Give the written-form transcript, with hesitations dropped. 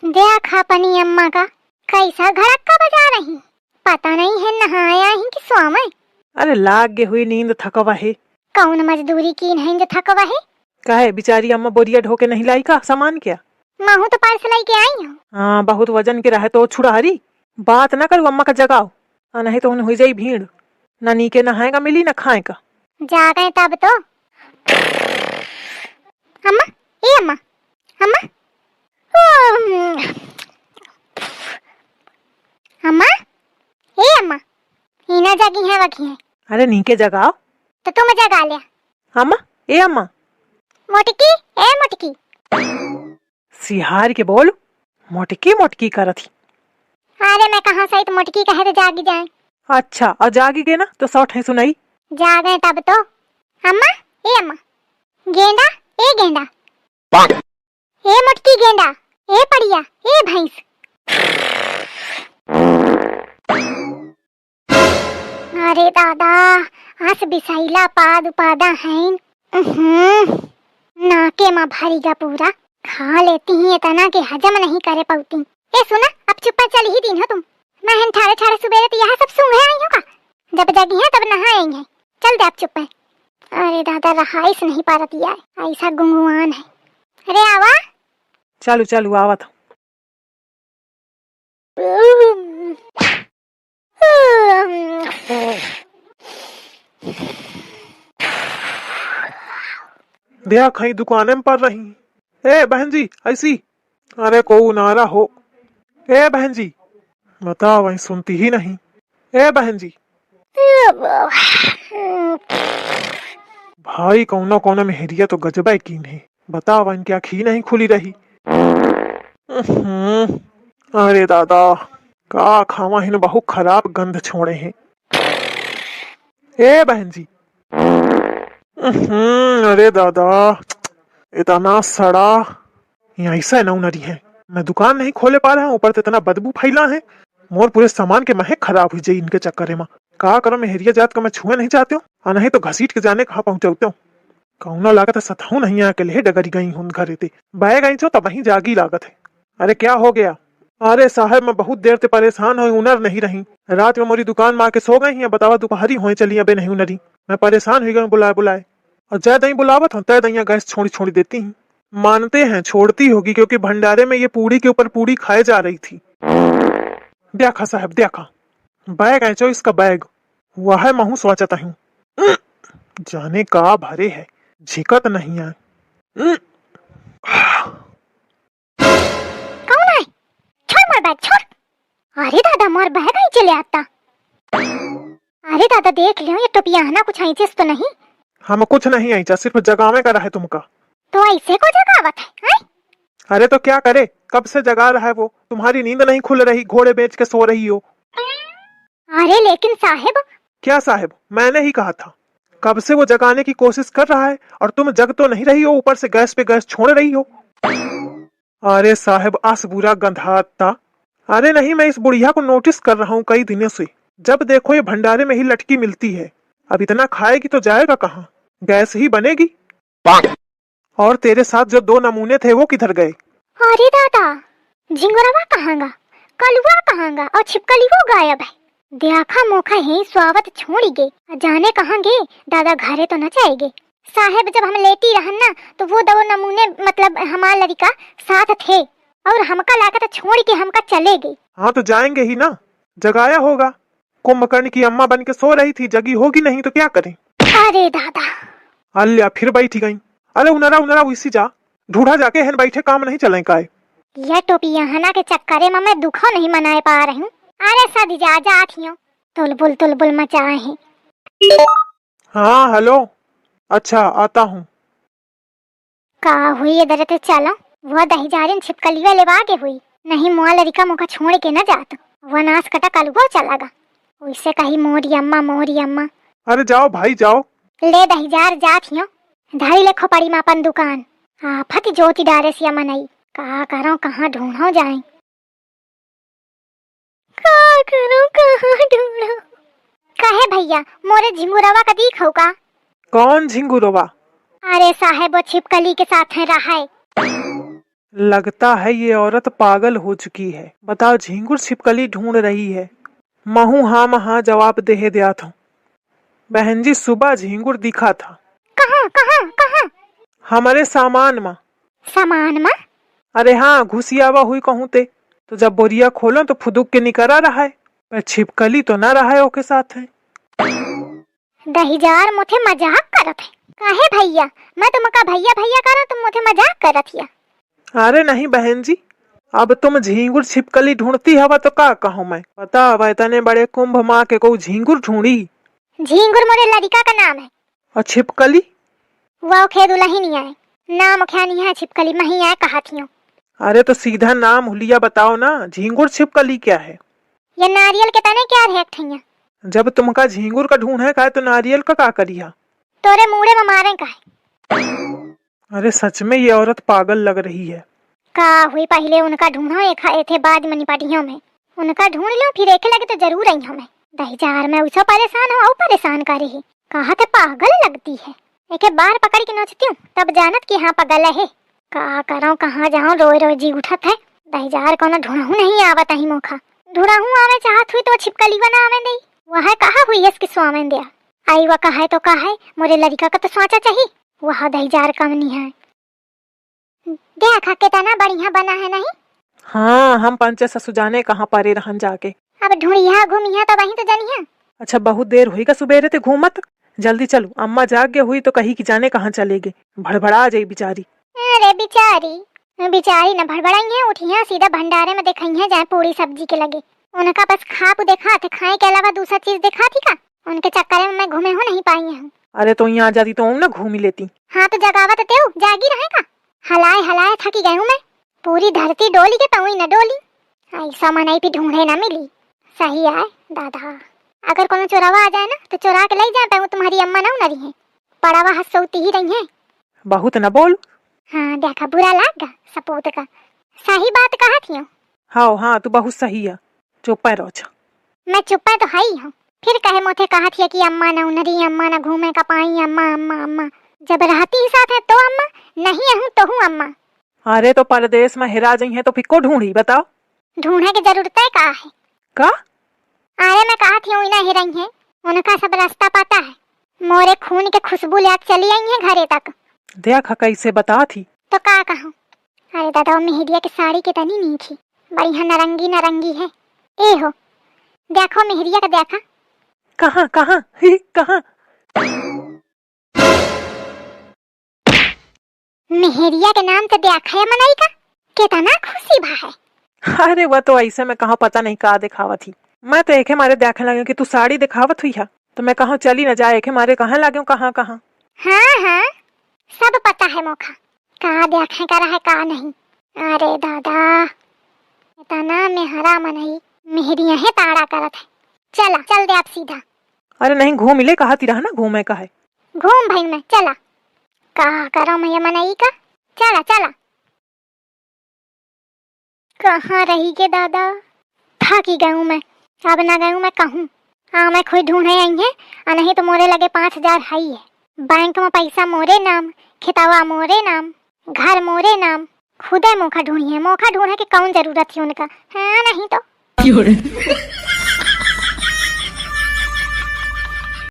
देखा अपनी अम्मा का कैसा घड़क्का बजा रही, पता नहीं है नहाया ही कि स्वामी। अरे लागे हुई नींद थकवा है। कौन मजदूरी की नहीं जो थकवा है। काहे बिचारी अम्मा बोरिया ढोके नहीं लाई का सामान क्या? माहू तो पार्सल लाई के आई हूँ। हाँ बहुत वजन के रहे तो छुड़ारी बात ना करू अम्मा का जगाओ, नहीं तो हो जाई भीड़, न नीके नहाएगा मिली न खाएगा। जा गए तब तो। अम्मा ए अम्मा अम्मा अम्मा ए अम्मा इना जागी है वकी है। अरे नीके जगाओ तो तुम जगा लिया। अम्मा ए अम्मा मोटकी ए मोटकी सिहार के बोल मोटकी मोटकी करत ही। अरे मैं कहाँ सही तो मोटकी कहे तो जागी जाए। अच्छा और जागी गए ना तो सौठ है सुनाई। जा गए तब तो। अम्मा गेंडा ए गेंडा ए मोटकी गेंडा ए पड़िया ए भैंस। अरे दादा आस बिसाइला पाद उपादा है। नाके में भरीगा पूरा, खा लेती ही इतना कि हजम नहीं करे पाती। ए सुना अब चुप्पा चल ही दिन हो तुम। मैं ठाड़े ठाड़े सुबह तो यहाँ सब सूंघे आई होगा, जब जगी है तब नहाएंगे। चल दे अब चुप है। अरे दादा रहाइस नहीं पा रही है, ऐसा गुंगुआन है। अरे आवा चलू चलू आवत। दिया कहीं दुकाने में पड़ रही। ए बहन जी ऐसी, अरे को नारा हो। ए बहन जी बता वही सुनती ही नहीं। ए बहन जी भाई कौनो कौनो में हेरिया तो गजबा की नहीं, बता वही क्या खी नहीं खुली रही। अरे दादा का खावा है बहुत खराब गंध छोड़े हैं। ए बहन जी अरे दादा इतना सड़ा ऐसा न नरी है, मैं दुकान नहीं खोले पा रहा हूँ, ऊपर से इतना बदबू फैला है। मोर पूरे सामान के महक खराब हुई जाए इनके चक्कर में। कहा करो मैं हेरिया जात का मैं छुए नहीं चाहते हूँ, और नहीं तो घसीट के जाने कहाँ पहुंचाते हूँ। कौना लागत है सताऊ नहीं आके ले डगरी गई हूँ घर थे बह गई छो तब वही जागी लागत है। अरे क्या हो गया? अरे साहब मैं बहुत देर से परेशान हुई, उनर नहीं रही। रात में मोरी दुकान में आके सो गई है, बतावा दोपहरी हो चली अबे नहीं उनरी। मैं परेशान हो गई बुलाए बुलाए, और जय दही बुलावत हूँ तय दहिया गैस छोड़ी छोड़ी देती हूँ। मानते हैं छोड़ती होगी क्योंकि भंडारे में ये पूड़ी के ऊपर पूड़ी खाए जा रही थी। देखा साहब देखा, बैग ऐचो इसका बैग वह है महू सोचता हूँ। जाने का भरे है झिकत नहीं है। कौन है? छोड़ मोर बैग छोड़। अरे दादा मोर बैग ही चले आता। अरे दादा देख लियो ये टोपिया है ना कुछ ऐसे तो नहीं। हम कुछ नहीं ऐसा, सिर्फ जगावे का रहा है तुमका। तो ऐसे को जगावत है? अरे तो क्या करे, कब से जगा रहा है वो, तुम्हारी नींद नहीं खुल रही, घोड़े बेच के सो रही हो। अरे लेकिन साहेब। क्या साहेब, मैंने ही कहा था कब से वो जगाने की कोशिश कर रहा है और तुम जग तो नहीं रही हो, ऊपर से गैस पे गैस छोड़ रही हो। अरे साहेब आस बुरा गंधाता। अरे नहीं मैं इस बुढ़िया को नोटिस कर रहा हूँ कई दिनों से, जब देखो ये भंडारे में ही लटकी मिलती है। अब इतना खाएगी तो जाएगा कहाँ, गैस ही बनेगी। और तेरे साथ जो 2 नमूने थे वो किधर गए? अरे दादा झिंगुरवा कहाँगा, कलुआ कहाँगा और छिपकली वो गायब है। देखा मोखा ही स्वागत छोड़ी गे, जाने कहाँ गे। दादा घरे तो न जाएंगे। साहेब जब हम लेटी रहन ना तो वो 2 नमूने मतलब हमारा लड़का साथ थे और हमका लाकर छोड़ के हमका चले गए। हाँ तो जाएंगे ही ना, जगाया होगा। कुंभकर्ण की अम्मा बन के सो रही थी, जगी होगी नहीं तो क्या करें। अरे दादा अल्लाह फिर बैठी गई। अरे उनरा उनरा उसी जा ढूंढा जाके हन बैठे काम नहीं चले का। यह टोपी हना के चक्करे में मैं दुखो नहीं मनाए पा रही हूँ। अरे सदी जा जाथियों तुलबुल मचाए हैं। हाँ हेलो, अच्छा आता हूँ। का हुई इधर तो चलो, वह दही जारिन छिपकलिया लेवा के हुई नहीं। मुआ लड़का मुखा छोड़ के न जात, वह नाश कटा कलुआ चलागा। उससे कही मोरी अम्मा। अरे जाओ भाई जाओ। ले दही जार जाथियों, धारी ले खोपड़ी में अपन दुकान। आफत ज्योति डारे सिया मनई, का करो कहाँ ढूंढो जाए। का करो कहाँ ढूंढो। कहे भैया मोरे झिंगुरवा का दिखो का? कौन झिंगुरवा? अरे साहेब वो छिपकली के साथ है रहा है। लगता है ये औरत पागल हो चुकी है। बताओ, झींगुर छिपकली ढूंढ रही है। महू हाँ महा जवाब दे दिया था। बहन जी, सुबह झींगुर दिखा था कहाँ कहाँ कहाँ? हमारे सामान में। सामान में? अरे हाँ, घुसियावा हुई कहूँ ते। तो जब बोरिया खोलो तो फुदुक के निकरा रहा है, पर छिपकली तो ना रहा है ओके साथ है। दहीजार मुझे मजाक करत है। काहे भैया? मैं तुमका भैया भैया करा, तुम मुझे मजाक करत हिया। अरे नहीं बहन जी, अब तुम झींगुर छिपकली ढूंढती हवा तो का कहूँ मैं। पता अब इतने बड़े कुंभ माँ के को झींगुर ढूंढी। झींगुर मोरे लड़का का नाम है। और छिपकली? वो खेदुला ही नहीं आए, नाम क्या नहीं है छिपकली मही आए कहा थियो। अरे तो सीधा नाम हुलिया बताओ ना, झींगुर छिपकली क्या है? ये नारियल के तने क्या रेख ठैया? जब तुमका झींगुर का ढूंढ है का तो नारियल का करिया? तोरे मुड़े में मारे का है। अरे सच में ये औरत पागल लग रही है। का हुई पहले उनका ढूंढो एक आए थे बाद में निपटियों में। उनका ढूंढ लो फिर एक लगे तो जरूर आई हमें। दहीजार में उसे परेशान हो और परेशान करे ही। कहा थे पागल लगती है। एक बार पकड़ के नोचती हूँ तब जानत कि हाँ पागल है। का करो कहाँ जाऊँ, रोज रोज जी उठत है। दहीजार को ढूंढू नहीं आवत ही मौका। ढूंढू आवे चाहत हुई तो छिपकली बना आवे नहीं। वह कहा हुई है इसकी स्वामी दिया आई वह कहा है तो कहा है मोरे लड़का का तो सोचा चाहिए। वह दहीजार कम नहीं है। देखा के तना बढ़िया बना है नहीं? हाँ, हम पंचे ससुजाने कहाँ पारे रहन जाके। अब ढूंढिया घूमिया तो वहीं तो जनिया। अच्छा, बहुत देर हुई का सुबेरे ते घूमत। जल्दी चलो, अम्मा जाग हुई तो कही कि जाने कहाँ चलेगे। भड़बड़ा जाई बेचारी। अरे बिचारी बिचारी न भड़बड़ाई है, उठिया सीधा भंडारे में देखई है जहाँ पूरी सब्जी के लगे। उनका बस खा पू देखा थे, खाए के अलावा दूसरा चीज देखा थी का? उनके चक्कर में मैं घूमे हो नहीं पाई हूँ। अरे तो यहाँ आ जाती तो ना घूम ही लेती। हाँ तो जगावत तेऊ जागी रहेगा। हलाए हलाए थकी गई हूँ मैं। पूरी धरती डोली के पहुई न डोली। ऐसा मनाई भी ढूंढे न मिली। सही है दादा, अगर कोनो चोरावा आ जाए ना तो चोरा के ले जाए पाऊँ। तुम्हारी अम्मा ना रही है, पड़ावा हंसौती ही रही है। बहुत न बोल। हाँ देखा बुरा लगा सपूत का। सही बात कहा थी। हाँ हाँ, तू बहुत सही है। चुप रहो। मैं चुप तो है ही हूँ। फिर कहे मोथे कहा थी कि अम्मा ना उनरी, अम्मा ना घूमे का पाई, अम्मा अम्मा अम्मा। जब रहती ही साथ है तो अम्मा, नहीं हूँ तो हूँ अम्मा। अरे तो परदेश में हिरा गई है तो फिर को ढूंढी बताओ। ढूंढने की जरूरत है का है? का? अरे मैं कहा थी ना हिरई है, उनका सब रास्ता पता है। मोरे खून के खुशबू ले चली आई है घरे तक। देखा कैसे बता थी तो का कहूँ? अरे दादा मेहरिया की साड़ी कितनी नहीं थी, बढ़िया नारंगी नारंगी है। ए हो देखो मेहरिया का देखा। कहाँ कहाँ ही कहाँ? मेहरिया के नाम से देखा है मनाई का कितना खुशी भा है। अरे वह तो ऐसे में कहा पता नहीं का दिखावा थी। मैं तो एक मारे देखने लगे कि तू साड़ी दिखावत हुई है तो मैं कहूँ चली न जाए, एक मारे कहाँ लगे कहाँ कहाँ। हाँ हाँ सब पता है मौका का देखे का रहा है का नहीं। अरे दादा इतना मेहरा मनई मेहरिया है ताड़ा करत है। चला चल दे आप सीधा। अरे नहीं, घूम ले कहा ती रहा ना, घूमे का है। घूम भाई मैं चला का करो मैं मनई का। चला चला कहाँ रही के दादा, थकी गई मैं। अब ना गई मैं कहूँ। हाँ मैं खुद ढूंढे आई है और नहीं तो मोरे लगे 5000 है। बैंक में पैसा मोरे नाम, खितावा मोरे नाम, घर मोरे नाम। खुदे मौका ढूंढी है, मौका ढूंढे की कौन जरूरत थी उनका। हाँ नहीं तो